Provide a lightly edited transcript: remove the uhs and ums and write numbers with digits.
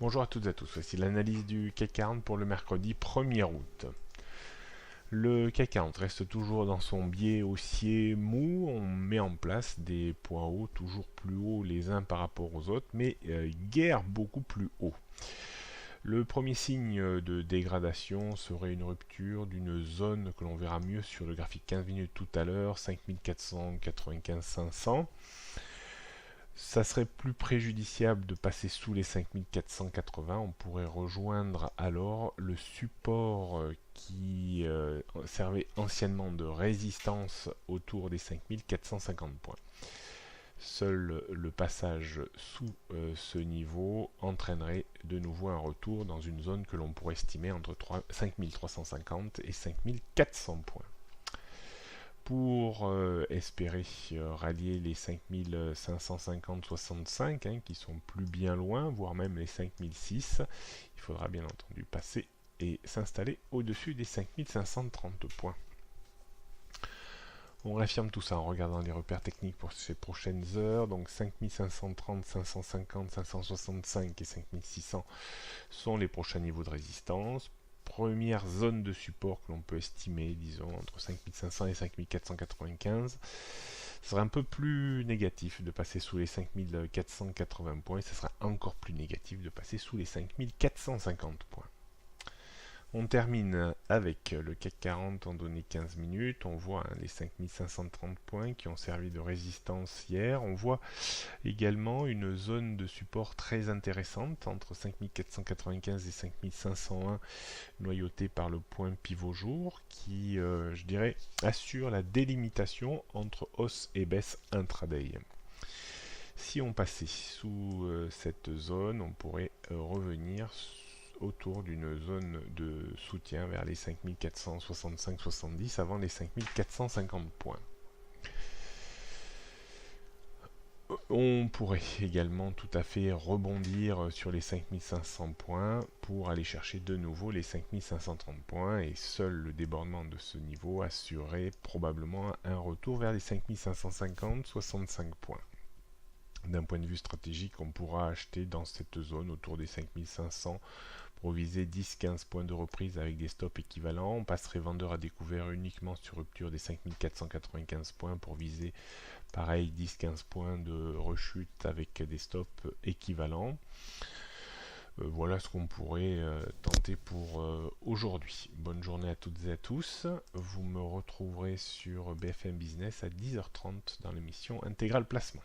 Bonjour à toutes et à tous, voici l'analyse du CAC 40 pour le mercredi 1er août. Le CAC 40 reste toujours dans son biais haussier mou, on met en place des points hauts toujours plus hauts les uns par rapport aux autres, mais guère beaucoup plus haut. Le premier signe de dégradation serait une rupture d'une zone que l'on verra mieux sur le graphique 15 minutes tout à l'heure, 5495-500. Ça serait plus préjudiciable de passer sous les 5480. On pourrait rejoindre alors le support qui servait anciennement de résistance autour des 5450 points. Seul le passage sous ce niveau entraînerait de nouveau un retour dans une zone que l'on pourrait estimer entre 5350 et 5400 points. Pour espérer rallier les 5550-65 qui sont plus bien loin, voire même les 5006, il faudra bien entendu passer et s'installer au-dessus des 5530 points. On réaffirme tout ça en regardant les repères techniques pour ces prochaines heures. Donc 5530, 550, 565 et 5600 sont les prochains niveaux de résistance. Première zone de support que l'on peut estimer, disons, entre 5500 et 5495. Ce serait un peu plus négatif de passer sous les 5480 points et ce sera encore plus négatif de passer sous les 5450 points. On termine avec le CAC 40 en données 15 minutes. On voit les 5530 points qui ont servi de résistance hier. On voit également une zone de support très intéressante entre 5495 et 5501 noyautée par le point pivot jour qui, je dirais, assure la délimitation entre hausse et baisse intraday. Si on passait sous cette zone, on pourrait revenir autour d'une zone de soutien vers les 5465-70 avant les 5450 points. On pourrait également tout à fait rebondir sur les 5500 points pour aller chercher de nouveau les 5530 points et seul le débordement de ce niveau assurerait probablement un retour vers les 5550-65 points. D'un point de vue stratégique, on pourra acheter dans cette zone autour des 5500 pour viser 10-15 points de reprise avec des stops équivalents. On passerait vendeur à découvert uniquement sur rupture des 5495 points pour viser pareil 10-15 points de rechute avec des stops équivalents. Voilà ce qu'on pourrait tenter pour aujourd'hui. Bonne journée à toutes et à tous. Vous me retrouverez sur BFM Business à 10h30 dans l'émission Intégral Placement.